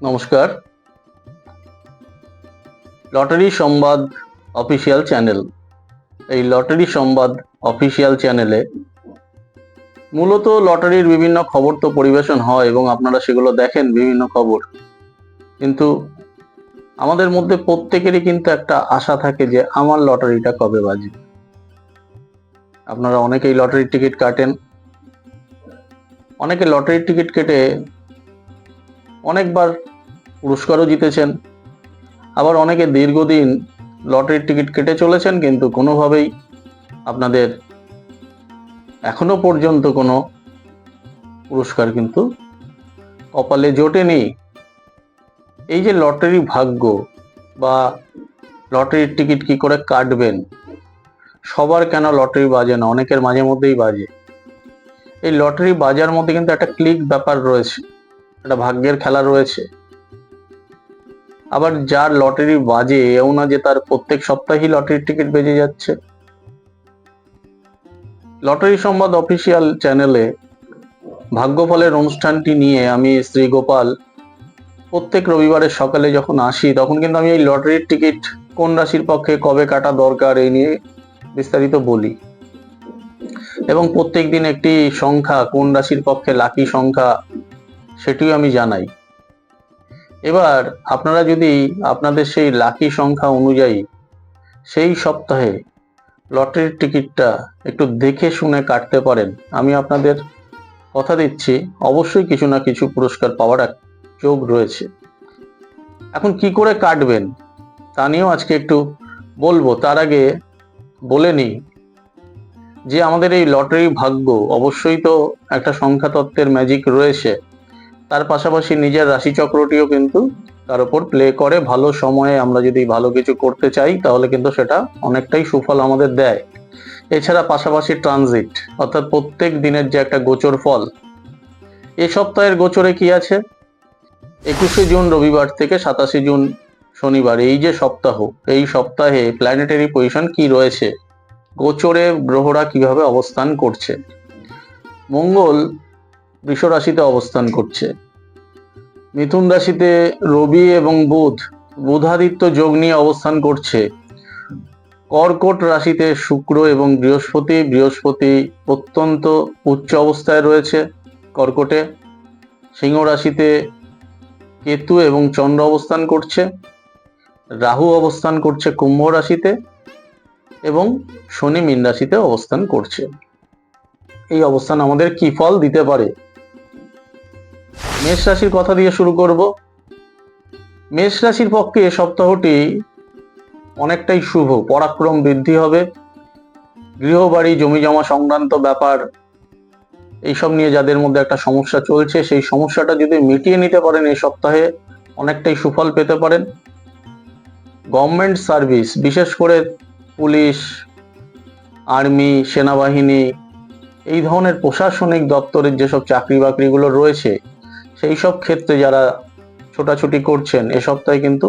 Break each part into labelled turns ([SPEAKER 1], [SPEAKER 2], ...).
[SPEAKER 1] নমস্কার। লটারি সংবাদ official channel. এই লটারি সংবাদ অফিসিয়াল চ্যানেলে মূলত লটারির বিভিন্ন খবর তো পরিবেশন হয় এবং আপনারা সেগুলো দেখেন বিভিন্ন খবর, কিন্তু আমাদের মধ্যে প্রত্যেকেরই কিন্তু একটা আশা থাকে যে আমার লটারিটা কবে বাজবে। আপনারা অনেকেই লটারির টিকিট কাটেন, অনেকে লটারির টিকিট কেটে অনেকবার পুরস্কারও জিতেছেন, আবার অনেকে দীর্ঘদিন লটারির টিকিট কেটে চলেছেন কিন্তু কোনোভাবেই আপনাদের এখনো পর্যন্ত কোনো পুরস্কার কিন্তু কপালে জোটেনি। এই যে লটারি ভাগ্য বা লটারির টিকিট কি করে কাটবেন, সবার কেন লটারি বাজে না, অনেকের মাঝে মধ্যেই বাজে। এই লটারি বাজার মধ্যে কিন্তু একটা ক্লিক ব্যাপার রয়েছে, একটা ভাগ্যের খেলা রয়েছে। আবার যার লটারি বাজে এও না যে তার প্রত্যেক সপ্তাহেই লটারির টিকিট বেজে যাচ্ছে। লটারি সংবাদ অফিসিয়াল চ্যানেলে ভাগ্যফলের অনুষ্ঠানটি নিয়ে আমি শ্রী গোপাল প্রত্যেক রবিবারের সকালে যখন আসি তখন কিন্তু আমি এই লটারির টিকিট কোন রাশির পক্ষে কবে কাটা দরকার এই নিয়ে বিস্তারিত বলি, এবং প্রত্যেক দিন একটি সংখ্যা কোন রাশির পক্ষে লাকি সংখ্যা সেটিও আমি জানাই। এবার আপনারা যদি আপনাদের সেই লাকি সংখ্যা অনুযায়ী সেই সপ্তাহে লটারির টিকিটটা একটু দেখে শুনে কাটতে পারেন, আমি আপনাদের কথা দিচ্ছি অবশ্যই কিছু না কিছু পুরস্কার পাওয়ার এক যোগ রয়েছে। এখন কি করে কাটবেন তা নিয়েও আজকে একটু বলবো। তার আগে বলে নিই যে আমাদের এই লটারি ভাগ্য অবশ্যই তো একটা সংখ্যা তত্ত্বের ম্যাজিক রয়েছে, তার পাশাপাশি নিজের রাশিচক্রটিও কিন্তু তার উপর প্লে করে। ভালো সময়ে আমরা যদি ভালো কিছু করতে চাই তাহলে কিন্তু সেটা অনেকটাই সুফল আমাদের দেয়। এছাড়া পাশাপাশি ট্রানজিট অর্থাৎ প্রত্যেক দিনের যে একটা গোচর ফল, এ সপ্তাহের গোচরে কি আছে, 21শে জুন রবিবার থেকে 27শে জুন শনিবার, এই যে সপ্তাহ, এই সপ্তাহে প্ল্যানেটারি পজিশন কি রয়েছে, গোচরে গ্রহরা কিভাবে অবস্থান করছে। মঙ্গল বৃষ রাশিতে অবস্থান করছে, মিথুন রাশিতে রবি এবং বুধাদিত্য যোগ নিয়ে অবস্থান করছে, কর্কট রাশিতে শুক্র এবং বৃহস্পতি অত্যন্ত উচ্চ অবস্থায় রয়েছে কর্কটে, সিংহ রাশিতে কেতু এবং চন্দ্র অবস্থান করছে, রাহু অবস্থান করছে কুম্ভ রাশিতে এবং শনি মীন রাশিতে অবস্থান করছে। এই অবস্থান আমাদের কি ফল দিতে পারে? মেষ রাশির কথা দিয়ে শুরু করব। মেষ রাশির পক্ষে এ সপ্তাহটি অনেকটাই শুভ, পরাক্রম বৃদ্ধি হবে, গৃহবাড়ি জমি জমা সংক্রান্ত ব্যাপার এইসব নিয়ে যাদের মধ্যে একটা সমস্যা চলছে সেই সমস্যাটা যদি মিটিয়ে নিতে পারেন এই সপ্তাহে অনেকটাই সুফল পেতে পারেন। গভর্নমেন্ট সার্ভিস, বিশেষ করে পুলিশ, আর্মি, সেনাবাহিনী, এই ধরনের প্রশাসনিক দপ্তরের যেসব চাকরি বাকরিগুলো রয়েছে সেই সব ক্ষেত্রে যারা ছোটাছুটি করছেন এ সপ্তাহে কিন্তু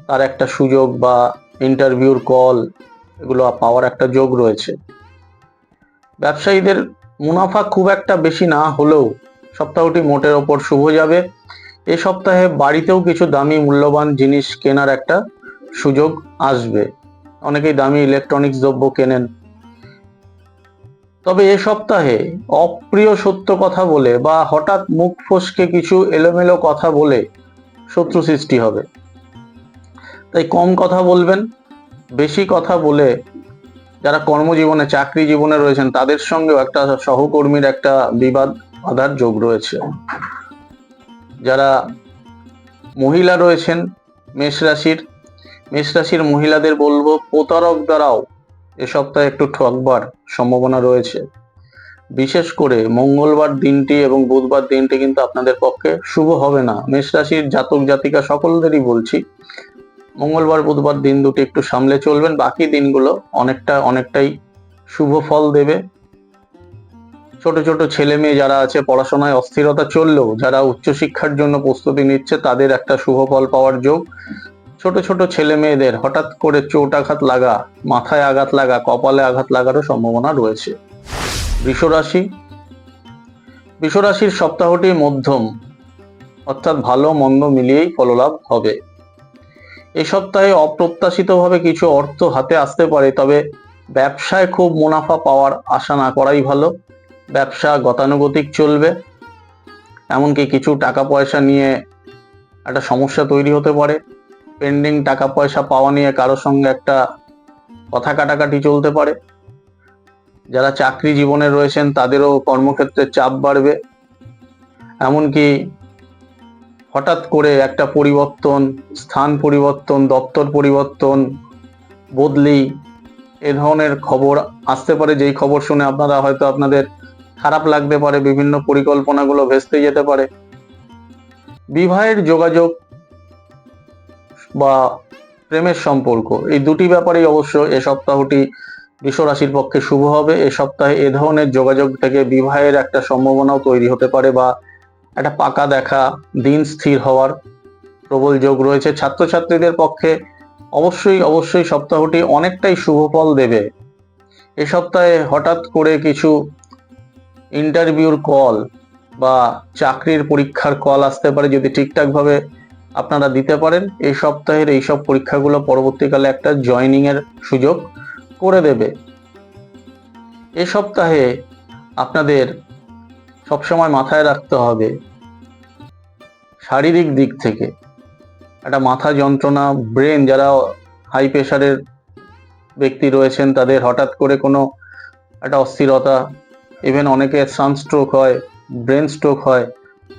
[SPEAKER 1] তার একটা সুযোগ বা ইন্টারভিউর কল এগুলো পাওয়ার একটা যোগ রয়েছে। ব্যবসায়ীদের মুনাফা খুব একটা বেশি না হলেও সপ্তাহটি মোটের ওপর শুভ যাবে। এ সপ্তাহে বাড়িতেও কিছু দামি মূল্যবান জিনিস কেনার একটা সুযোগ আসবে, অনেকেই দামি ইলেকট্রনিক্স দ্রব্য কেনেন। তবে এ সপ্তাহে অপ্রিয় সত্য কথা বলে বা হঠাৎ মুখ ফসকে কিছু এলোমেলো কথা বলে শত্রু সৃষ্টি হবে, তাই কম কথা বলবেন। বেশি কথা বলে যারা কর্মজীবনে চাকরি জীবনে রয়েছেন তাদের সঙ্গেও একটা সহকর্মীর একটা বিবাদ বাধার যোগ রয়েছে। যারা মহিলা রয়েছেন মেষ রাশির মহিলাদের বলবো প্রতারক দ্বারাও এ সপ্তাহে একটু ঠকবার সম্ভাবনা রয়েছে। বিশেষ করে মঙ্গলবার দিনটি এবং বুধবার দিনটি কিন্তু আপনাদের পক্ষে শুভ হবে না। মেষ রাশির জাতক জাতিকা সকলদেরই বলছি, মঙ্গলবার বুধবার দিন দুটি একটু সামলে চলবেন, বাকি দিনগুলো অনেকটাই শুভ ফল দেবে। ছোট ছোট ছেলে মেয়ে যারা আছে, পড়াশোনায় অস্থিরতা চললেও যারা উচ্চশিক্ষার জন্য প্রস্তুতি নিচ্ছে তাদের একটা শুভ ফল পাওয়ার যোগ। ছোট ছোট ছেলে মেয়েদের হঠাৎ করে চোট আঘাত লাগা, মাথায় আঘাত লাগা, কপালে আঘাত লাগারও সম্ভাবনা রয়েছে। বৃষ রাশির সপ্তাহটি মধ্যম, অর্থাৎ ভালো মন্দ মিলিয়েই ফললাভ হবে। এই সপ্তাহে অপ্রত্যাশিতভাবে কিছু অর্থ হাতে আসতে পারে, তবে ব্যবসায় খুব মুনাফা পাওয়ার আশা না করাই ভালো। ব্যবসা গতানুগতিক চলবে, এমনকি কিছু টাকা পয়সা নিয়ে একটা সমস্যা তৈরি হতে পারে। পেন্ডিং টাকা পয়সা পাওয়া নিয়ে কারোর সঙ্গে একটা কথা কাটাকাটি চলতে পারে। যারা চাকরি জীবনে রয়েছেন তাদেরও কর্মক্ষেত্রে চাপ বাড়বে, এমনকি হঠাৎ করে একটা পরিবর্তন, স্থান পরিবর্তন, দপ্তর পরিবর্তন, বদলি, এ ধরনের খবর আসতে পারে, যেই খবর শুনে আপনারা হয়তো আপনাদের খারাপ লাগতে পারে, বিভিন্ন পরিকল্পনাগুলো ভেস্তে যেতে পারে। বিবাহের যোগাযোগ বা প্রেমের সম্পর্ক, এই দুটি ব্যাপারেই অবশ্য এ সপ্তাহটি বৃষ রাশির পক্ষে শুভ হবে। এ সপ্তাহে এ ধরনের যোগাযোগ থেকে বিবাহের একটা সম্ভাবনাও তৈরি হতে পারে, বা একটা পাকা দেখা, দিন স্থির হওয়ার প্রবল যোগ রয়েছে। ছাত্রছাত্রীদের পক্ষে অবশ্যই সপ্তাহটি অনেকটাই শুভ ফল দেবে। এ সপ্তাহে হঠাৎ করে কিছু ইন্টারভিউর কল বা চাকরির পরীক্ষার কল আসতে পারে, যদি ঠিকঠাকভাবে আপনারা দিতে পারেন। এই সপ্তাহের এইসব পরীক্ষাগুলো পরবর্তীকালে একটা জয়েনিং এর সুযোগ করে দেবে। এ সপ্তাহে আপনাদের সবসময় মাথায় রাখতে হবে, শারীরিক দিক থেকে একটা মাথা যন্ত্রণা, ব্রেন, যারা হাই প্রেশারের ব্যক্তি রয়েছেন তাদের হঠাৎ করে কোনো একটা অস্থিরতা, ইভেন অনেকে সানস্ট্রোক হয়, ব্রেন স্ট্রোক হয়,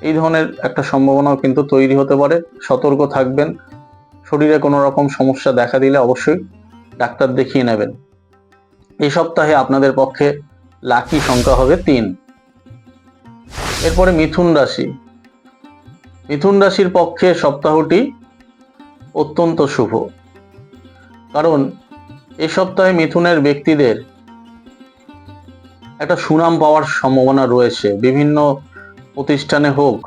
[SPEAKER 1] এই ধরনের একটা সম্ভাবনাও কিন্তু তৈরি হতে পারে। সতর্ক থাকবেন। শরীরে কোনো রকম সমস্যা দেখা দিলে অবশ্যই ডাক্তার দেখিয়ে নেবেন। এই সপ্তাহে আপনাদের পক্ষে লাকি সংখ্যা হবে 3। এরপরে মিথুন রাশি। মিথুন রাশির পক্ষে সপ্তাহটি অত্যন্ত শুভ, কারণ এই সপ্তাহে মিথুনের ব্যক্তিদের একটা সুনাম পাওয়ার সম্ভাবনা রয়েছে। বিভিন্ন প্রতিষ্ঠানে হোক,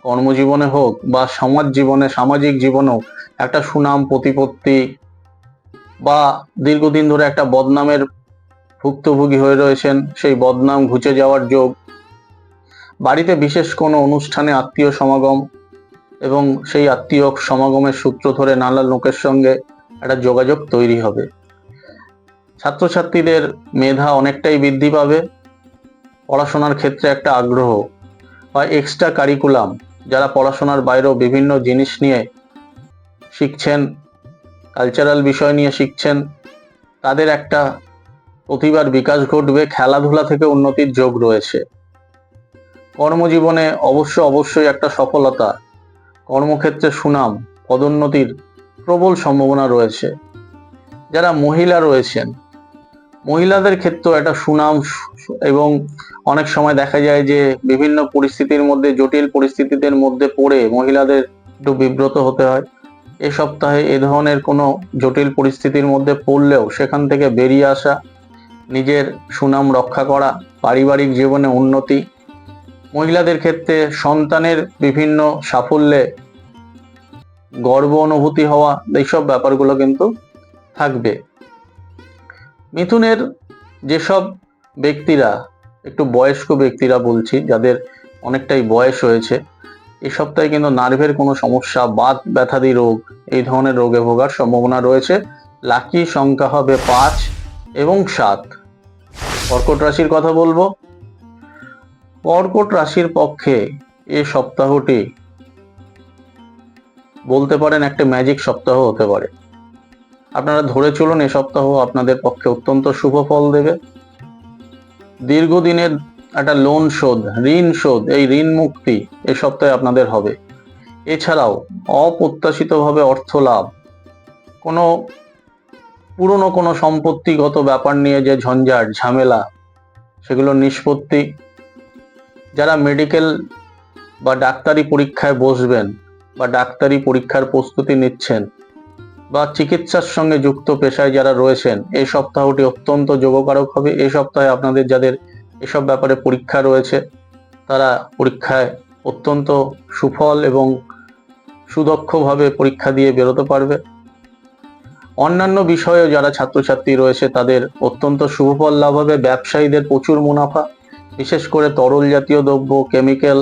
[SPEAKER 1] কর্মজীবনে হোক, বা সমাজ জীবনে, সামাজিক জীবনেও একটা সুনাম, প্রতিপত্তি, বা দীর্ঘদিন ধরে একটা বদনামের ভুক্তভোগী হয়ে রয়েছেন, সেই বদনাম ঘুচে যাওয়ার যোগ। বাড়িতে বিশেষ কোনো অনুষ্ঠানে আত্মীয় সমাগম, এবং সেই আত্মীয় সমাগমের সূত্র ধরে নানা লোকের সঙ্গে একটা যোগাযোগ তৈরি হবে। ছাত্রছাত্রীদের মেধা অনেকটাই বৃদ্ধি পাবে। পড়াশোনার ক্ষেত্রে একটা আগ্রহ বা এক্সট্রা কারিকুলাম, যারা পড়াশোনার বাইরেও বিভিন্ন জিনিস নিয়ে শিখছেন, কালচারাল বিষয় নিয়ে শিখছেন, তাদের একটা প্রতিভার বিকাশ ঘটবে। খেলাধুলা থেকে উন্নতির যোগ রয়েছে। কর্মজীবনে অবশ্যই একটা সফলতা, কর্মক্ষেত্রে সুনাম, পদোন্নতির প্রবল সম্ভাবনা রয়েছে। যারা মহিলা রয়েছেন, মহিলাদের ক্ষেত্রেও একটা সুনাম, এবং অনেক সময় দেখা যায় যে বিভিন্ন পরিস্থিতির মধ্যে, জটিল পরিস্থিতিদের মধ্যে পড়ে মহিলাদের একটু বিব্রত হতে হয়। এ সপ্তাহে এ ধরনের কোনো জটিল পরিস্থিতির মধ্যে পড়লেও সেখান থেকে বেরিয়ে আসা, নিজের সুনাম রক্ষা করা, পারিবারিক জীবনে উন্নতি, মহিলাদের ক্ষেত্রে সন্তানের বিভিন্ন সাফল্যে গর্ব অনুভূতি হওয়া, এইসব ব্যাপারগুলো কিন্তু থাকবে। মিথুনের যেসব ব্যক্তিরা, একটু বয়স্ক ব্যক্তিরা বলছি, যাদের অনেকটাই বয়স হয়েছে, এই সপ্তাহে কিন্তু নার্ভের কোনো সমস্যা, বাত ব্যথাদি রোগ, এই ধরনের রোগে ভোগার সম্ভাবনা রয়েছে। লাকি সংখ্যা হবে 5 এবং 7। কর্কট রাশির কথা বলবো। কর্কট রাশির পক্ষে এ সপ্তাহটি বলতে পারেন একটা ম্যাজিক সপ্তাহ হতে পারে। আপনারা ধরে চলুন, এ সপ্তাহ আপনাদের পক্ষে অত্যন্ত শুভ ফল দেবে। দীর্ঘদিনের একটা লোন শোধ, ঋণ শোধ, এই ঋণ মুক্তি এ সপ্তাহে আপনাদের হবে। এছাড়াও অপ্রত্যাশিতভাবে অর্থ লাভ, কোনো পুরনো কোনো সম্পত্তিগত ব্যাপার নিয়ে যে ঝঞ্ঝাট ঝামেলা, সেগুলোর নিষ্পত্তি। যারা মেডিকেল বা ডাক্তারি পরীক্ষায় বসবেন, বা ডাক্তারি পরীক্ষার প্রস্তুতি নিচ্ছেন, বা চিকিৎসার সঙ্গে যুক্ত পেশায় যারা রয়েছেন, এই সপ্তাহটি অত্যন্ত যোগকারক হবে। এই সপ্তাহে আপনাদের যাদের এসব ব্যাপারে পরীক্ষা রয়েছে, তারা পরীক্ষায় অত্যন্ত সুফল এবং সুদক্ষভাবে পরীক্ষা দিয়ে বেরোতে পারবে। অন্যান্য বিষয়েও যারা ছাত্রছাত্রী রয়েছে তাদের অত্যন্ত শুভফল লাভ হবে। ব্যবসায়ীদের প্রচুর মুনাফা, বিশেষ করে তরল জাতীয় দ্রব্য, কেমিক্যাল,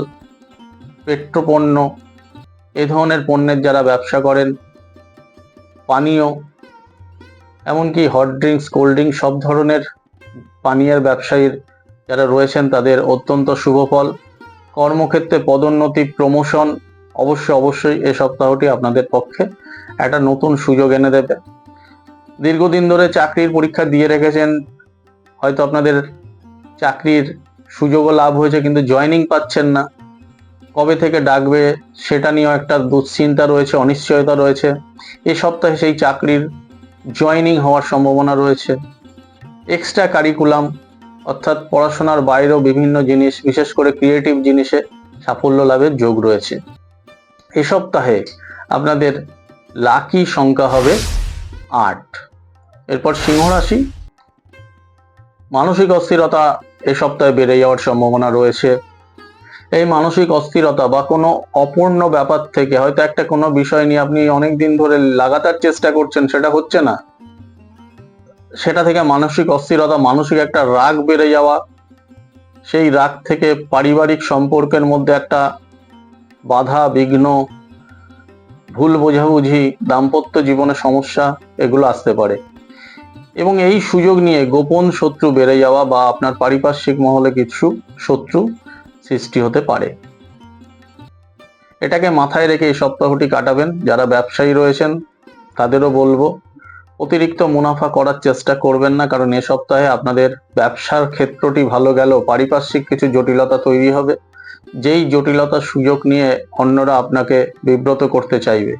[SPEAKER 1] পেট্রোপণ্য, এ ধরনের পণ্যের যারা ব্যবসা করেন, পানীয়, এমনকি হট ড্রিঙ্কস, কোল্ড ড্রিঙ্কস, সব ধরনের পানীয়ের ব্যবসায়ীর যারা রয়েছেন তাদের অত্যন্ত শুভ ফল। কর্মক্ষেত্রে পদোন্নতি, প্রমোশন অবশ্যই এই সপ্তাহটি আপনাদের পক্ষে একটা নতুন সুযোগ এনে দেবে। দীর্ঘদিন ধরে চাকরির পরীক্ষা দিয়ে রেখেছেন, হয়তো আপনাদের চাকরির সুযোগও লাভ হয়েছে কিন্তু জয়েনিং পাচ্ছেন না, কবে থেকে ডাকবে সেটা নিয়েও একটা দুশ্চিন্তা রয়েছে, অনিশ্চয়তা রয়েছে। এই সপ্তাহে সেই চাকরির জয়েনিং হওয়ার সম্ভাবনা রয়েছে। এক্সট্রা কারিকুলাম অর্থাৎ পড়াশোনার বাইরেও বিভিন্ন জিনিস, বিশেষ করে ক্রিয়েটিভ জিনিসে সাফল্য লাভের যোগ রয়েছে। এই সপ্তাহে আপনাদের লাকি সংখ্যা হবে 8। এরপর সিংহ রাশি। মানসিক অস্থিরতা এ সপ্তাহে বেড়ে যাওয়ার সম্ভাবনা রয়েছে। এই মানসিক অস্থিরতা বা কোনো অপূর্ণ ব্যাপার থেকে, হয়তো একটা কোনো বিষয় নিয়ে আপনি অনেক দিন ধরে লাগাতার চেষ্টা করছেন, সেটা হচ্ছে না, সেটা থেকে মানসিক অস্থিরতা, মানসিক একটা রাগ বেড়ে যাওয়া, সেই রাগ থেকে পারিবারিক সম্পর্কের মধ্যে একটা বাধা, বিঘ্ন, ভুল বোঝাবুঝি, দাম্পত্য জীবনে সমস্যা, এগুলো আসতে পারে। এবং এই সুযোগ নিয়ে গোপন শত্রু বেড়ে যাওয়া বা আপনার পারিপার্শ্বিক মহলে কিছু শত্রু সৃষ্টি হতে পারে। এটাকে মাথায় রেখে এই সপ্তাহটি কাটাবেন। যারা ব্যবসায়ী রয়েছেন তাদেরও বলবো অতিরিক্ত মুনাফা করার চেষ্টা করবেন না, কারণ এ সপ্তাহে আপনাদের ব্যবসার ক্ষেত্রটি ভালো গেল, পারিপার্শ্বিক কিছু জটিলতা তৈরি হবে, যেই জটিলতার সুযোগ নিয়ে অন্যরা আপনাকে বিব্রত করতে চাইবে।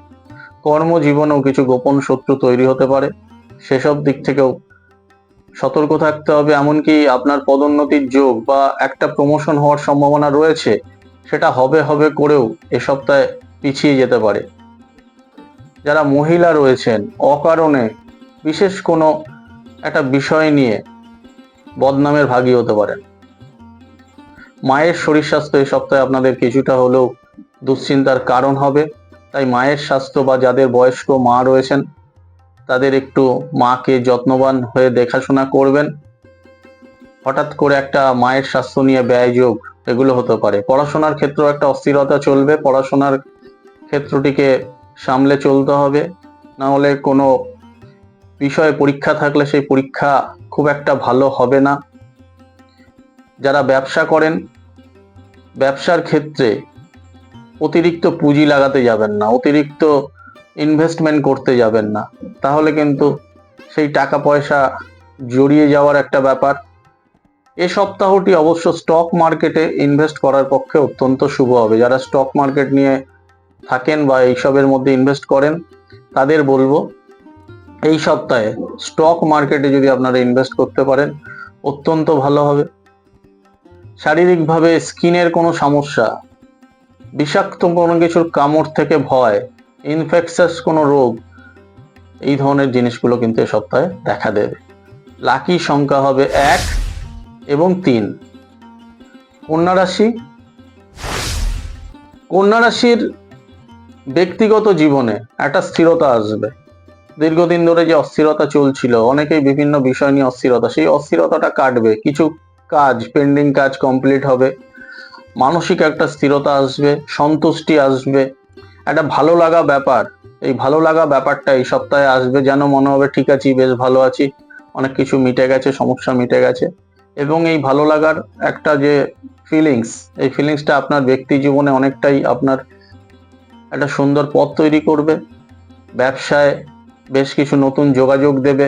[SPEAKER 1] কর্মজীবনেও কিছু গোপন শত্রু তৈরি হতে পারে, সেসব দিক থেকেও সতর্ক থাকতে হবে। এমনকি আপনার পদোন্নতির যোগ বা একটা প্রমোশন হওয়ার সম্ভাবনা রয়েছে, সেটা হবে করেও এ সপ্তাহে পিছিয়ে যেতে পারে। যারা মহিলা রয়েছেন অকারণে বিশেষ কোনো একটা বিষয় নিয়ে বদনামের ভাগী হতে পারেন। মায়ের শরীর স্বাস্থ্য এই সপ্তাহে আপনাদের কিছুটা হলেও দুশ্চিন্তার কারণ হবে, তাই মায়ের স্বাস্থ্য বা যাদের বয়স্ক মা রয়েছেন তাদের একটু মাকে যত্নবান হয়ে দেখাশোনা করবেন। হঠাৎ করে একটা মায়ের স্বাস্থ্য নিয়ে ব্যয়যোগ এগুলো হতে পারে। পড়াশোনার ক্ষেত্রেও একটা অস্থিরতা চলবে, পড়াশোনার ক্ষেত্রটিকে সামলে চলতে হবে, না হলে কোনো বিষয়ে পরীক্ষা থাকলে সেই পরীক্ষা খুব একটা ভালো হবে না। যারা ব্যবসা করেন, ব্যবসার ক্ষেত্রে অতিরিক্ত পুঁজি লাগাতে যাবেন না, অতিরিক্ত ইনভেস্টমেন্ট করতে যাবেন না, তাহলে কিন্তু সেই টাকা পয়সা জড়িয়ে যাওয়ার একটা ব্যাপার। এ সপ্তাহটি অবশ্য স্টক মার্কেটে ইনভেস্ট করার পক্ষে অত্যন্ত শুভ হবে। যারা স্টক মার্কেট নিয়ে থাকেন বা এইসবের মধ্যে ইনভেস্ট করেন তাদের বলবো এই সপ্তাহে স্টক মার্কেটে যদি আপনারা ইনভেস্ট করতে পারেন অত্যন্ত ভালো হবে। শারীরিকভাবে স্কিনের কোনো সমস্যা, বিষাক্ত কোনো কিছুর কামড় থেকে ভয়, ইনফেকশাস কোনো রোগ, এই ধরনের জিনিসগুলো কিন্তু এ সপ্তাহে দেখা দেবে। লাকি সংখ্যা হবে 1 এবং 3। কন্যা রাশি। কন্যা রাশির ব্যক্তিগত জীবনে একটা স্থিরতা আসবে। দীর্ঘদিন ধরে যে অস্থিরতা চলছিল, অনেকেই বিভিন্ন বিষয় নিয়ে অস্থিরতা, সেই অস্থিরতাটা কাটবে, কিছু কাজ, পেন্ডিং কাজ কমপ্লিট হবে, মানসিক একটা স্থিরতা আসবে, সন্তুষ্টি আসবে, একটা ভালো লাগা ব্যাপার, এই ভালো লাগা ব্যাপারটা এই সপ্তাহে আসবে, যেন মনে হবে ঠিক আছি, বেশ ভালো আছি, অনেক কিছু মিটে গেছে, সমস্যা মিটে গেছে। এবং এই ভালো লাগার একটা যে ফিলিংস, এই ফিলিংসটা আপনার ব্যক্তি জীবনে অনেকটাই আপনার একটা সুন্দর পথ তৈরি করবে। ব্যবসায় বেশ কিছু নতুন যোগাযোগ দেবে,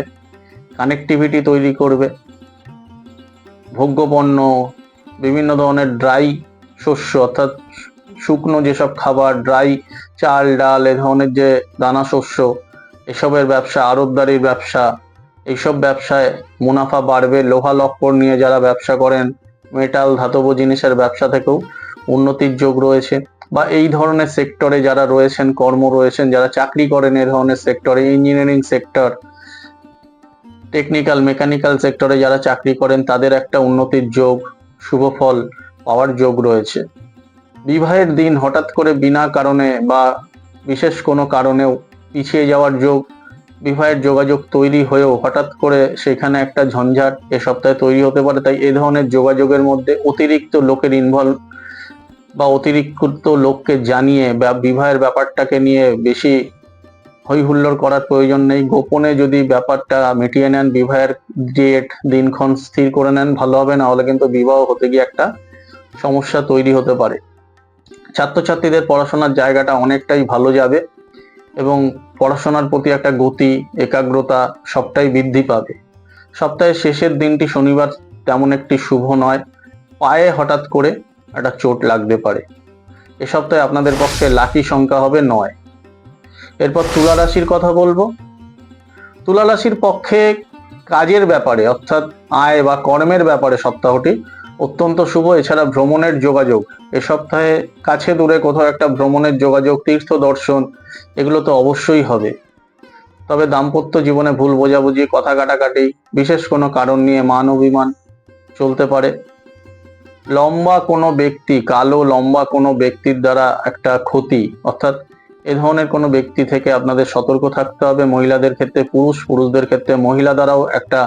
[SPEAKER 1] কানেক্টিভিটি তৈরি করবে। ভোগ্যপণ্য, বিভিন্ন ধরনের ড্রাই শস্য অর্থাৎ শুকনো যেসব খাবার, ড্রাই চাল ডাল, এ ধরনের যে দানা শস্য, এসবের ব্যবসা, আড়তদারির ব্যবসা, এইসব ব্যবসায় মুনাফা বাড়বে। লোহা লক্কর নিয়ে যারা ব্যবসা করেন, মেটাল ধাতব জিনিসের ব্যবসা থেকেও উন্নতির যোগ রয়েছে। বা এই ধরনের সেক্টরে যারা রয়েছেন, কর্ম রয়েছেন, যারা চাকরি করেন এই ধরনের সেক্টরে, ইঞ্জিনিয়ারিং সেক্টর, টেকনিক্যাল, মেকানিক্যাল সেক্টরে যারা চাকরি করেন তাদের একটা উন্নতির যোগ, শুভ ফল পাওয়ার যোগ রয়েছে। বিবাহের দিন হঠাৎ করে বিনা কারণে বা বিশেষ কোনো কারণেও পিছিয়ে যাওয়ার যোগ, বিবাহের যোগাযোগ তৈরি হয়েও হঠাৎ করে সেখানে একটা ঝঞ্ঝাট এ সপ্তাহে তৈরি হতে পারে। তাই এই ধরনের যোগাযোগের মধ্যে অতিরিক্ত লোকের বা অতিরিক্ত লোককে জানিয়ে বা বিবাহের ব্যাপারটাকে নিয়ে বেশি হই হুল্লোড় করার প্রয়োজন নেই। গোপনে যদি ব্যাপারটা মিটিয়ে নেন, বিবাহের ডেট দিনক্ষণ স্থির করে নেন, ভালো হবে। না হলে কিন্তু বিবাহ হতে গিয়ে একটা সমস্যা তৈরি হতে পারে। ছাত্রছাত্রীদের পড়াশোনার জায়গাটা অনেকটাই ভালো যাবে এবং পড়াশোনার প্রতি একটা গতি, একাগ্রতা সবটাই বৃদ্ধি পাবে। সপ্তাহের শেষের দিনটি শনিবার তেমন একটি শুভ নয়, পায়ে হঠাৎ করে একটা চোট লাগতে পারে। এ সপ্তাহে আপনাদের পক্ষে লাকি সংখ্যা হবে 9। এরপর তুলা রাশির কথা বলবো। তুলা রাশির পক্ষে কাজের ব্যাপারে অর্থাৎ আয় বা কর্মের ব্যাপারে সপ্তাহটি অত্যন্ত শুভ। এছাড়া ভ্রমণের যোগাযোগ, এ সপ্তাহে কাছে দূরে কোথাও একটা ভ্রমণের যোগাযোগ, তীর্থ দর্শন, এগুলো তো অবশ্যই হবে। তবে দাম্পত্য জীবনে ভুল বোঝাবুঝি, কথা কাটাকাটি, বিশেষ কোনো কারণ নিয়ে মান অভিমান চলতে পারে। লম্বা কোনো ব্যক্তি, কালো লম্বা কোনো ব্যক্তির দ্বারা একটা ক্ষতি, অর্থাৎ এ ধরনের কোনো ব্যক্তি থেকে আপনাদের সতর্ক থাকতে হবে। মহিলাদের ক্ষেত্রে পুরুষদের ক্ষেত্রে মহিলা দ্বারাও একটা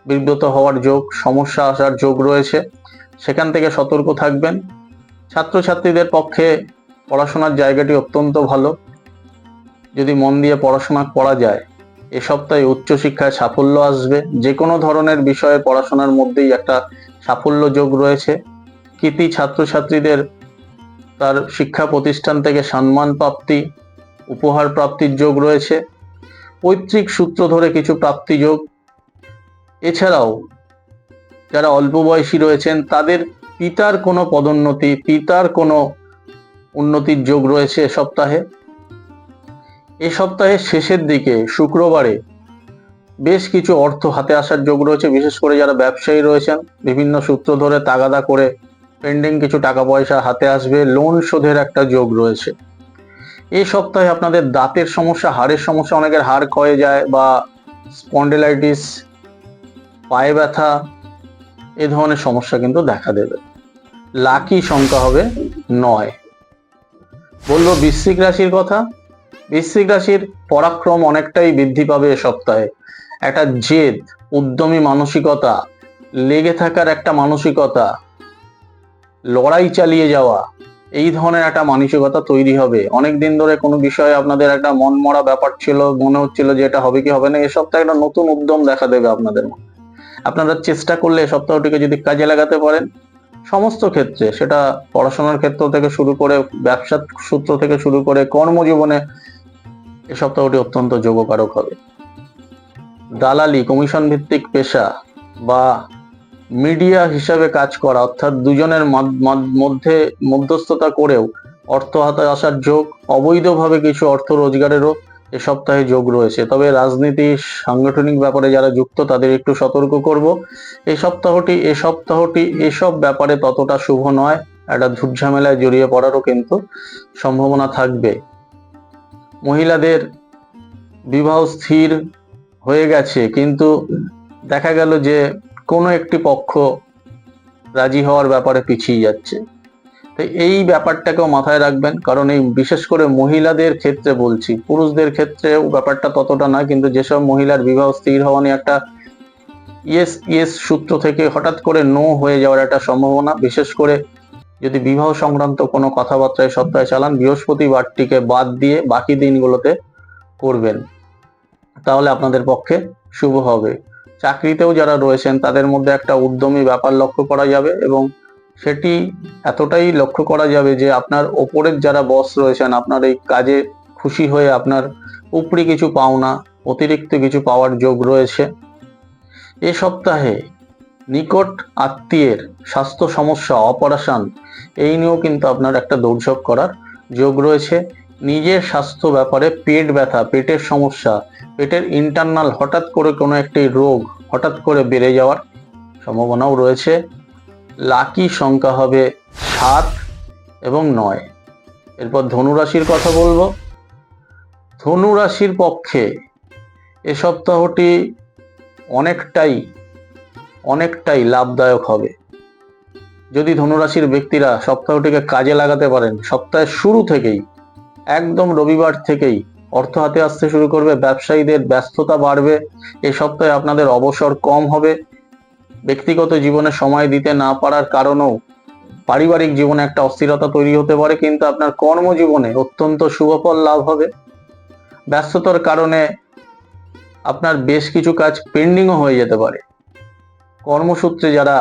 [SPEAKER 1] বিব্রত হওয়ার যোগ, সমস্যা আসার যোগ রয়েছে, সেখান থেকে সতর্ক থাকবেন। ছাত্রছাত্রীদের পক্ষে পড়াশোনার জায়গাটি অত্যন্ত ভালো। যদি মন দিয়ে পড়াশোনা করা যায়, এ সপ্তাহে উচ্চশিক্ষায় সাফল্য আসবে। যে কোনো ধরনের বিষয়ে পড়াশোনার মধ্যেই একটা সাফল্য যোগ রয়েছে। কৃতি ছাত্রছাত্রীদের তার শিক্ষা প্রতিষ্ঠান থেকে সম্মান প্রাপ্তি, উপহার প্রাপ্তির যোগ রয়েছে। পৈতৃক সূত্র ধরে কিছু প্রাপ্তি যোগ। এছাড়াও যারা অল্প বয়সী রয়েছেন তাদের পিতার কোনো পদোন্নতি, পিতার কোনো উন্নতির যোগ রয়েছে এ সপ্তাহে। এ সপ্তাহের শেষের দিকে শুক্রবারে বেশ কিছু অর্থ হাতে আসার যোগ রয়েছে। বিশেষ করে যারা ব্যবসায়ী রয়েছেন, বিভিন্ন সূত্র ধরে তাগাদা করে পেন্ডিং কিছু টাকা পয়সা হাতে আসবে। লোন শোধের একটা যোগ রয়েছে। এই সপ্তাহে আপনাদের দাঁতের সমস্যা, হাড়ের সমস্যা, অনেকের হাড় ক্ষয়ে যায় বা স্পন্ডিলাইটিস, পায়ে ব্যথা, এ ধরনের সমস্যা কিন্তু দেখা দেবে। লাকি সংখ্যা হবে 9। বলবো বৃশ্চিক রাশির কথা। বৃশ্চিক রাশির পরাক্রম অনেকটাই বৃদ্ধি পাবে এ সপ্তাহে। একটা জেদ, উদ্যমী মানসিকতা, লেগে থাকার একটা মানসিকতা, লড়াই চালিয়ে যাওয়া, এই ধরনের একটা মানসিকতা তৈরি হবে। অনেকদিন ধরে কোনো বিষয়ে আপনাদের একটা মন মরা ব্যাপার ছিল, মনে হচ্ছিল যে এটা হবে কি হবে না, এ সপ্তাহে একটা নতুন উদ্যম দেখা দেবে আপনাদের মধ্যে। আপনারা চেষ্টা করলে সপ্তাহটিকে যদি কাজে লাগাতে পারেন, সমস্ত ক্ষেত্রে, সেটা পড়াশোনার ক্ষেত্র থেকে শুরু করে, ব্যবসার সূত্র থেকে শুরু করে, কর্মজীবনে এ সপ্তাহটি অত্যন্ত যোগকারক হবে। দালালি, কমিশন ভিত্তিক পেশা বা মিডিয়া হিসাবে কাজ করা, অর্থাৎ দুজনের মধ্যে মধ্যস্থতা করেও অর্থ হাতে আসার যোগ, অবৈধভাবে কিছু অর্থ রোজগারেরও এ সপ্তাহে যোগ রয়েছে। তবে রাজনীতি, সাংগঠনিক ব্যাপারে যারা যুক্ত তাদের একটু সতর্ক করব। এই সপ্তাহটি এসব ব্যাপারে ততটা শুভ নয়। একটা ঝুটঝামেলায় জড়িয়ে পড়ারও কিন্তু সম্ভাবনা থাকবে। মহিলাদের বিবাহ স্থির হয়ে গেছে, কিন্তু দেখা গেল যে কোনো একটি পক্ষ রাজি হওয়ার ব্যাপারে পিছিয়ে যাচ্ছে। তো এই ব্যাপারটাকেও মাথায় রাখবেন, কারণ এই বিশেষ করে মহিলাদের ক্ষেত্রে বলছি, পুরুষদের ক্ষেত্রেও ব্যাপারটা ততটা না। কিন্তু যেসব মহিলার বিবাহ স্থির হওয়া নিয়ে একটা ইয়েস সূত্র থেকে হঠাৎ করে নো হয়ে যাওয়ার একটা সম্ভাবনা, বিশেষ করে যদি বিবাহ সংক্রান্ত কোনো কথাবার্তায় সপ্তাহে চালান, বৃহস্পতিবারটিকে বাদ দিয়ে বাকি দিনগুলোতে করবেন, তাহলে আপনাদের পক্ষে শুভ হবে। চাকরিতেও যারা রয়েছেন তাদের মধ্যে একটা উদ্যমী ব্যাপার লক্ষ্য করা যাবে, এবং সেটি এতটাই লক্ষ্য করা যাবে যে আপনার ওপরের যারা বস রয়েছেন আপনার এই কাজে খুশি হয়ে আপনার উপরি কিছু পাওনা, অতিরিক্ত কিছু পাওয়ার যোগ রয়েছে। এ সপ্তাহে নিকট আত্মীয়ের স্বাস্থ্য সমস্যা, অপারেশন, এই নিয়েও কিন্তু আপনার একটা দৌড়ঝাঁপ করার যোগ রয়েছে। নিজের স্বাস্থ্য ব্যাপারে পেট ব্যথা, পেটের সমস্যা, পেটের ইন্টারনাল হঠাৎ করে কোনো একটি রোগ হঠাৎ করে বেড়ে যাওয়ার সম্ভাবনাও রয়েছে। লাকি সংখ্যা হবে 7 এবং 9। এরপর ধনুরাশির কথা বলবো। ধনুরাশির পক্ষে এ সপ্তাহটি অনেকটাই লাভদায়ক হবে। যদি ধনুরাশির ব্যক্তিরা সপ্তাহটিকে কাজে লাগাতে পারেন, সপ্তাহের শুরু থেকেই, একদম রবিবার থেকেই অর্থ হাতে আসতে শুরু করবে। ব্যবসায়ীদের ব্যস্ততা বাড়বে। এই সপ্তাহে আপনাদের অবসর কম হবে। ব্যক্তিগত জীবনে সময় দিতে না পারার কারণেও পারিবারিক জীবনে একটা অস্থিরতা তৈরি হতে পারে, কিন্তু আপনার কর্মজীবনে অত্যন্ত শুভফল লাভ হবে। ব্যস্ততার কারণে আপনার বেশ কিছু কাজ পেন্ডিংও হয়ে যেতে পারে। কর্মসূত্রে যারা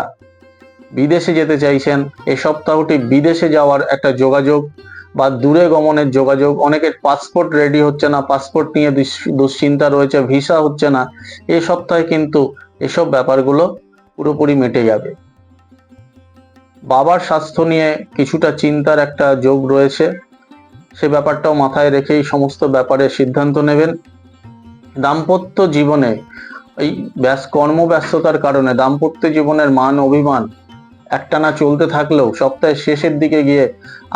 [SPEAKER 1] বিদেশে যেতে চাইছেন, এই সপ্তাহটি বিদেশে যাওয়ার একটা যোগাযোগ বা দূরে গমনের যোগাযোগ। অনেকের পাসপোর্ট রেডি হচ্ছে না, পাসপোর্ট নিয়ে দুশ্চিন্তা রয়েছে, ভিসা হচ্ছে না। এই সপ্তাহে কিন্তু এসব ব্যাপারগুলো পুরোপুরি মিটে যাবে। বাবার স্বাস্থ্য নিয়ে কিছুটা চিন্তার একটা যোগ রয়েছে, সে ব্যাপারটাও মাথায় রেখেই সমস্ত ব্যাপারে সিদ্ধান্ত নেবেন। দাম্পত্য জীবনে এই কর্মব্যস্ততার কারণে দাম্পত্য জীবনের মান অভিমান একটানা চলতে থাকলেও সপ্তাহের শেষের দিকে গিয়ে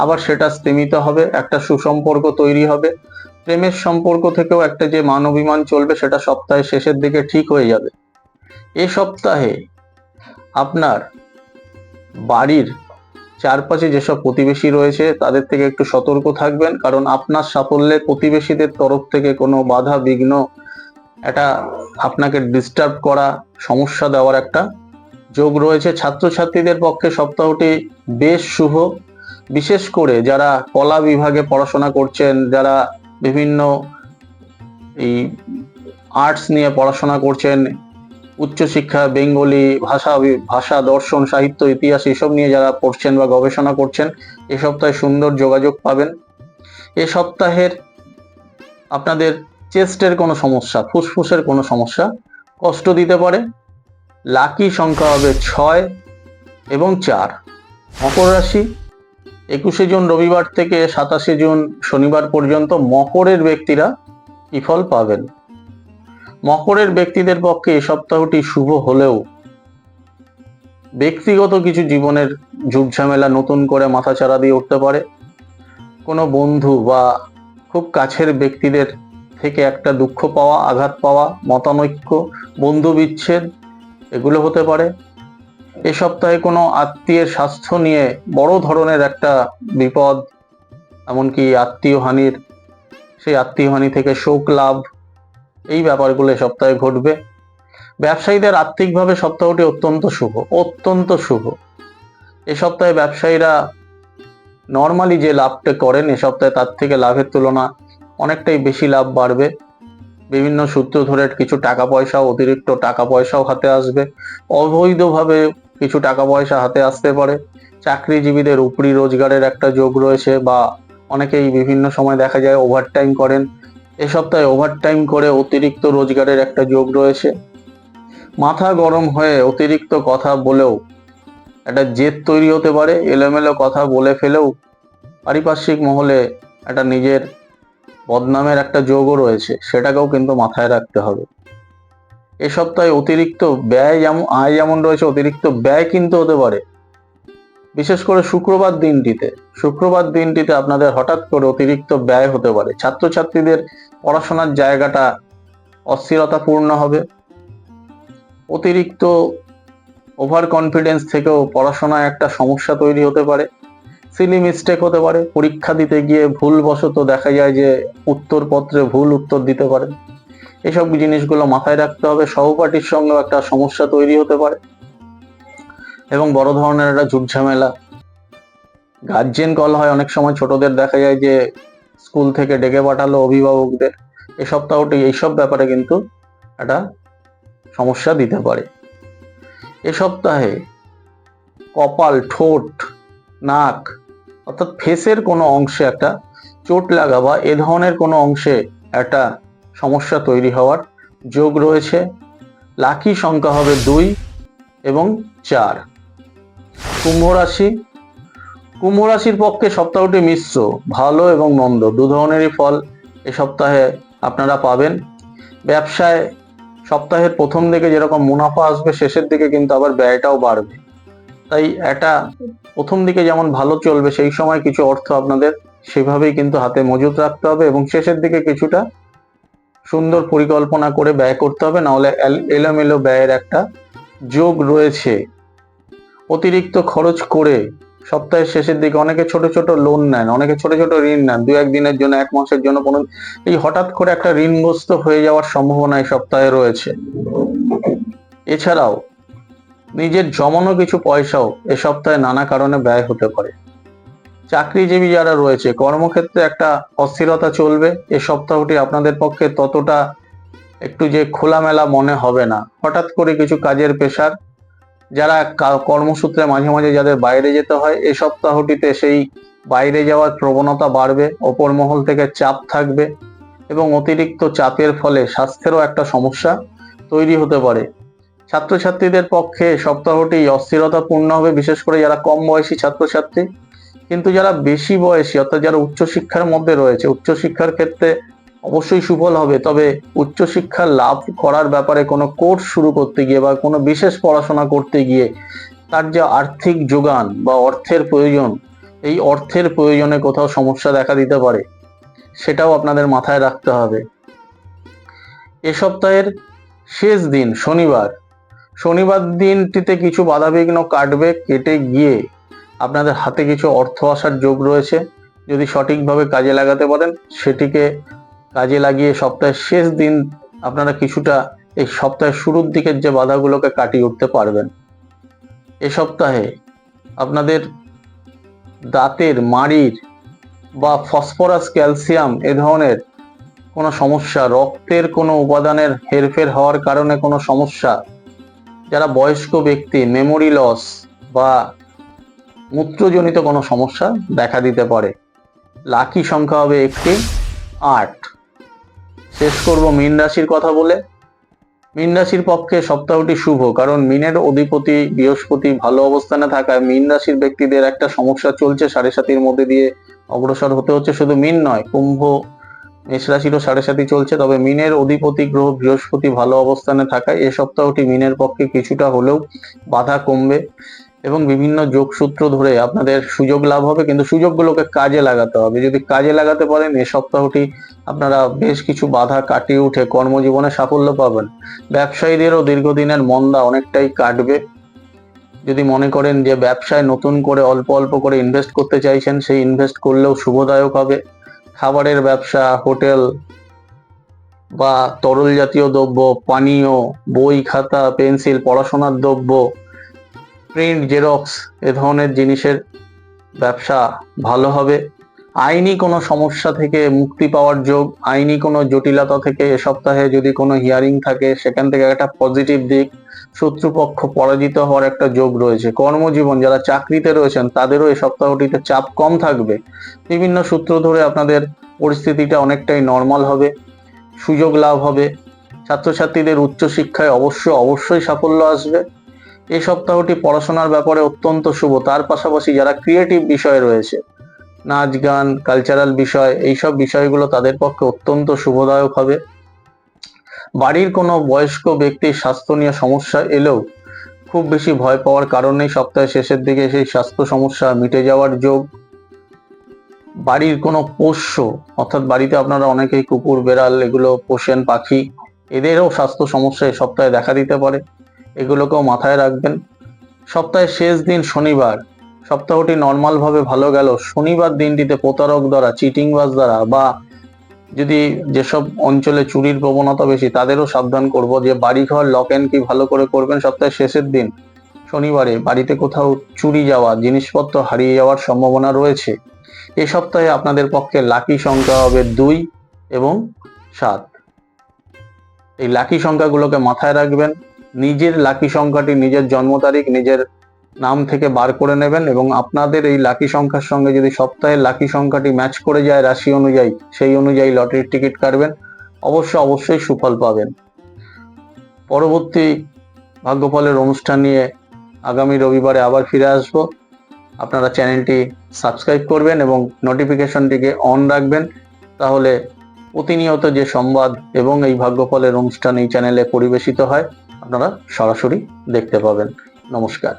[SPEAKER 1] আবার সেটা স্তীমিত হবে, একটা সুসম্পর্ক তৈরি হবে। প্রেমের সম্পর্ক থেকেও একটা যে মান অভিমান চলবে সেটা সপ্তাহের শেষের দিকে ঠিক হয়ে যাবে। এই সপ্তাহে আপনার বাড়ির চারপাশে যেসব প্রতিবেশী রয়েছে তাদের থেকে একটু সতর্ক থাকবেন, কারণ আপনার সাফল্যে প্রতিবেশীদের তরফ থেকে কোনো বাধা বিঘ্ন, এটা আপনাকে ডিস্টার্ব করা, সমস্যা দেওয়ার একটা যোগ রয়েছে। ছাত্রছাত্রীদের পক্ষে সপ্তাহটি বেশ শুভ, বিশেষ করে যারা কলা বিভাগে পড়াশোনা করছেন, যারা বিভিন্ন এই আর্টস নিয়ে পড়াশোনা করছেন, উচ্চশিক্ষা, বেঙ্গলি ভাষা, দর্শন, সাহিত্য, ইতিহাস এসব নিয়ে যারা পড়ছেন বা গবেষণা করছেন, এ সপ্তাহে সুন্দর যোগাযোগ পাবেন। এ সপ্তাহের আপনাদের চেস্টের কোনো সমস্যা, ফুসফুসের কোনো সমস্যা কষ্ট দিতে পারে। লাকি সংখ্যা হবে 6 এবং 4। মকর রাশি, 21শে জুন রবিবার থেকে 27শে জুন শনিবার পর্যন্ত মকরের ব্যক্তিরা কি ফল পাবেন। মকরের ব্যক্তিদের পক্ষে এই সপ্তাহটি শুভ হলেও ব্যক্তিগত কিছু জীবনের ঝুটঝামেলা নতুন করে মাথাচাড়া দিয়ে উঠতে পারে। কোনো বন্ধু বা খুব কাছের ব্যক্তিদের থেকে একটা দুঃখ পাওয়া, আঘাত পাওয়া, মতানৈক্য, বন্ধু বিচ্ছেদ এগুলো হতে পারে। এ সপ্তাহে কোনো আত্মীয়ের স্বাস্থ্য নিয়ে বড় ধরনের একটা বিপদ, এমনকি আত্মীয় হানির, সেই আত্মীয় হানি থেকে শোক লাভ, এই ব্যাপারগুলো এ সপ্তাহে ঘটবে। ব্যবসায়ীদের আর্থিকভাবে সপ্তাহটি অত্যন্ত শুভ। এ সপ্তাহে ব্যবসায়ীরা নর্মালি যে লাভটা করেন, এ সপ্তাহে তার থেকে লাভের তুলনা অনেকটাই বেশি লাভ বাড়বে। বিভিন্ন সূত্র ধরে কিছু টাকা পয়সাও, অতিরিক্ত টাকা পয়সাও হাতে আসবে। অবৈধভাবে কিছু টাকা পয়সা হাতে আসতে পারে। চাকরিজীবীদের উপরি রোজগারের একটা যোগ রয়েছে, বা অনেকেই বিভিন্ন সময় দেখা যায় ওভারটাইম করেন। এ সপ্তাহে ওভারটাইম করে অতিরিক্ত রোজগারের একটা যোগ রয়েছে। মাথা গরম হয়ে অতিরিক্ত কথা বলেও একটা জেদ তৈরি হতে পারে। এলোমেলো কথা বলে ফেলেও পারিপার্শ্বিক মহলে একটা নিজের বদনামের একটা যোগও রয়েছে, সেটাকেও কিন্তু মাথায় রাখতে হবে। এ সপ্তাহে অতিরিক্ত ব্যয় আয় যেমন রয়েছে, অতিরিক্ত ব্যয় কিন্তু হতে পারে। বিশেষ করে শুক্রবার দিনটিতে আপনাদের হঠাৎ করে অতিরিক্ত ব্যয় হতে পারে। ছাত্রছাত্রীদের পড়াশোনার জায়গাটা অস্থিরতাপূর্ণ হবে। অতিরিক্ত ওভার কনফিডেন্স থেকেও পড়াশোনায় একটা সমস্যা তৈরি হতে পারে। সিলি মিস্টেক হতে পারে। পরীক্ষা দিতে গিয়ে ভুলবশত দেখা যায় যে উত্তরপত্রে ভুল উত্তর দিতে পারেন। এসব জিনিসগুলো মাথায় রাখতে হবে। সহপাঠীর সঙ্গেও একটা সমস্যা তৈরি হতে পারে এবং বড় ধরনের একটা ঝুটঝামেলা। গার্জিয়ান কল হয় অনেক সময়, ছোটদের দেখা যায় যে স্কুল থেকে ডেকে পাঠালো অভিভাবকদের। এই সপ্তাহটি এইসব ব্যাপারে কিন্তু একটা সমস্যা দিতে পারে। এ সপ্তাহে কপাল, ঠোঁট, নাক অর্থাৎ ফেসের কোনো অংশে একটা চোট লাগা বা এ ধরনের কোনো অংশে একটা সমস্যা তৈরি হওয়ার যোগ রয়েছে। লাকি সংখ্যা হবে 2 এবং 4। কুম্ভ রাশির পক্ষে সপ্তাহটি মিশ্র, ভালো এবং মন্দ দু ধরনেরই ফল এ সপ্তাহে আপনারা পাবেন। ব্যবসায় সপ্তাহের প্রথম দিকে যেরকম মুনাফা আসবে, শেষের দিকে কিন্তু আবার ব্যয়টাও বাড়বে। তাই এটা প্রথম দিকে যেমন ভালো চলবে, সেই সময় কিছু অর্থ আপনাদের সেভাবেই কিন্তু হাতে মজুত রাখতে হবে এবং শেষের দিকে কিছুটা সুন্দর পরিকল্পনা করে ব্যয় করতে হবে, নাহলে এলোমেলো ব্যয়ের একটা যোগ রয়েছে। অতিরিক্ত খরচ করে সপ্তাহের শেষের দিকে অনেকে ছোট ছোট লোন নেন, অনেকে ছোট ছোট ঋণ নেন, 2-1 দিনের জন্য, 1 মাসের জন্য। কোনো এই হঠাৎ করে একটা ঋণগ্রস্ত হয়ে যাওয়ার সম্ভাবনা এই সপ্তাহে রয়েছে। এছাড়াও নিজের জমানো কিছু পয়সাও এ সপ্তাহে নানা কারণে ব্যয় হতে পারে। চাকরিজীবী যারা রয়েছে কর্মক্ষেত্রে একটা অস্থিরতা চলবে। এ সপ্তাহটি আপনাদের পক্ষে ততটা একটু যে খোলামেলা মনে হবে না। হঠাৎ করে কিছু কাজের প্রেশার, যারা কর্মসূত্রে মাঝে মাঝে যাদের বাইরে যেতে হয়, এই সপ্তাহটিতে সেই বাইরে যাওয়ার প্রবণতা বাড়বে। অপর মহল থেকে চাপ থাকবে এবং অতিরিক্ত চাপের ফলে স্বাস্থ্যেরও একটা সমস্যা তৈরি হতে পারে। ছাত্রছাত্রীদের পক্ষে সপ্তাহটি অস্থিরতাপূর্ণ হবে, বিশেষ করে যারা কম বয়সী ছাত্রছাত্রী। কিন্তু যারা বেশি বয়সী অর্থাৎ যারা উচ্চশিক্ষার মধ্যে রয়েছে, উচ্চশিক্ষার ক্ষেত্রে অবশ্যই সুফল হবে। তবে উচ্চশিক্ষা লাভ করার ব্যাপারে কোনো কোর্স শুরু করতে গিয়ে বা কোনো বিশেষ পড়াশোনা করতে গিয়ে তার যে আর্থিক যোগান বা অর্থের প্রয়োজন, এই অর্থের প্রয়োজনে কোথাও সমস্যা দেখা দিতে পারে, সেটাও আপনাদের মাথায় রাখতে হবে। এ সপ্তাহের শেষ দিন শনিবার দিনটিতে কিছু বাধাবিঘ্ন কাটবে, কেটে গিয়ে আপনাদের হাতে কিছু অর্থ আসার যোগ রয়েছে। যদি সঠিকভাবে কাজে লাগাতে পারেন, সেটিকে কাজে লাগিয়ে সপ্তাহের শেষ দিন আপনারা কিছুটা এই সপ্তাহের শুরুর দিকের যে বাধাগুলোকে কাটিয়ে উঠতে পারবেন। এ সপ্তাহে আপনাদের দাঁতের মাড়ির বা ফসফরাস, ক্যালসিয়াম এ ধরনের কোনো সমস্যা, রক্তের কোনো উপাদানের হেরফের হওয়ার কারণে কোনো সমস্যা, যারা বয়স্ক ব্যক্তি, মেমোরি লস বা মূত্রজনিত কোনো সমস্যা দেখা দিতে পারে। লাকি সংখ্যা হবে একটি 8। শেষ করব মীন রাশির কথা বলে। মীন রাশির পক্ষে সপ্তাহটি শুভ, কারণ মীনের অধিপতি বৃহস্পতি ভালো অবস্থানে থাকায় মীন রাশির ব্যক্তিদের একটা সমস্যা চলছে, 7.5 মধ্যে দিয়ে অগ্রসর হতে হচ্ছে। শুধু মীন নয়, কুম্ভ, মেষ রাশিরও 7.5 চলছে। তবে মীনের অধিপতি গ্রহ বৃহস্পতি ভালো অবস্থানে থাকায় এ সপ্তাহটি মীনের পক্ষে কিছুটা হলেও বাধা কমবে এবং বিভিন্ন যোগসূত্র ধরে আপনাদের সুযোগ লাভ হবে। কিন্তু সুযোগগুলোকে কাজে লাগাতে হবে। যদি কাজে লাগাতে পারেন, এ সপ্তাহটি আপনারা বেশ কিছু বাধা কাটিয়ে উঠে কর্মজীবনে সাফল্য পাবেন। ব্যবসায়ীদেরও দীর্ঘদিনের মন্দা অনেকটাই কাটবে। যদি মনে করেন যে ব্যবসায় নতুন করে অল্প অল্প করে ইনভেস্ট করতে চাইছেন, সেই ইনভেস্ট করলেও শুভদায়ক হবে। খাবারের ব্যবসা, হোটেল বা তরল জাতীয় দ্রব্য, পানীয়, বই, খাতা, পেন্সিল, পড়াশোনার দ্রব্য, প্রিন্ট, জেরক্স এ ধরনের জিনিসের ব্যবসা ভালো হবে। আইনি কোনো সমস্যা থেকে মুক্তি পাওয়ার যোগ, আইনি কোনো জটিলতা থেকে এ সপ্তাহে যদি কোনো হিয়ারিং থাকে, সেখান থেকে একটা পজিটিভ দিক, শত্রুপক্ষ পরাজিত হওয়ার একটা যোগ রয়েছে। কর্মজীবন, যারা চাকরিতে রয়েছেন তাদেরও এই সপ্তাহটিতে চাপ কম থাকবে। বিভিন্ন সূত্র ধরে আপনাদের পরিস্থিতিটা অনেকটাই নর্মাল হবে, সুযোগ লাভ হবে। ছাত্রছাত্রীদের উচ্চশিক্ষায় অবশ্যই সাফল্য আসবে। এই সপ্তাহটি পড়াশোনার ব্যাপারে অত্যন্ত শুভ। তার পাশাপাশি যারা ক্রিয়েটিভ বিষয়ে রয়েছে, নাচ, গান, কালচারাল বিষয়, এইসব বিষয়গুলো তাদের পক্ষে অত্যন্ত শুভদায়ক হবে। বাড়ির কোনো বয়স্ক ব্যক্তির স্বাস্থ্য নিয়ে সমস্যা এলেও খুব বেশি ভয় পাওয়ার কারণ নেই। সপ্তাহের শেষের দিকে সেই স্বাস্থ্য সমস্যা মিটে যাওয়ার যোগ। বাড়ির কোনো পোষ্য, অর্থাৎ বাড়িতে আপনারা অনেকেই কুকুর, বেড়াল এগুলো পোষেন, পাখি, এদেরও স্বাস্থ্য সমস্যা এই সপ্তাহে দেখা দিতে পারে। এগুলোকেও মাথায় রাখবেন। সপ্তাহের শেষ দিন শনিবার, সপ্তাহটি নর্মাল ভাবে ভালো গেল। শনিবার দিনটিতে প্রতারক দ্বারা, চিটিংবাজ দ্বারা বা যদি যেসব অঞ্চলে চুরির প্রবণতা বেশি, তাদেরও সাবধান করব যে বাড়িঘর লক এন্ড কি ভালো করে করবেন। সপ্তাহের শেষের দিন শনিবারে বাড়িতে কোথাও চুরি যাওয়া, জিনিসপত্র হারিয়ে যাওয়ার সম্ভাবনা রয়েছে। এই সপ্তাহে আপনাদের পক্ষে লাকি সংখ্যা হবে 2 এবং 7। এই লাকি সংখ্যাগুলোকে মাথায় রাখবেন। নিজের লাকি সংখ্যাটি নিজের জন্ম তারিখ, নিজের নাম থেকে বার করে নেবেন এবং আপনাদের এই লাকি সংখ্যার সঙ্গে যদি সপ্তাহের লাকি সংখ্যাটি ম্যাচ করে যায় রাশি অনুযায়ী, সেই অনুযায়ী লটারির টিকিট কাটবেন। অবশ্যই সুফল পাবেন। পরবর্তী ভাগ্যফলের অনুষ্ঠান নিয়ে আগামী রবিবারে আবার ফিরে আসবো। আপনারা চ্যানেলটি সাবস্ক্রাইব করবেন এবং নোটিফিকেশনটিকে অন রাখবেন, তাহলে প্রতিনিয়ত যে সংবাদ এবং এই ভাগ্যফলের অনুষ্ঠান এই চ্যানেলে পরিবেশিত হয় আপনারা সরাসরি দেখতে পাবেন। নমস্কার।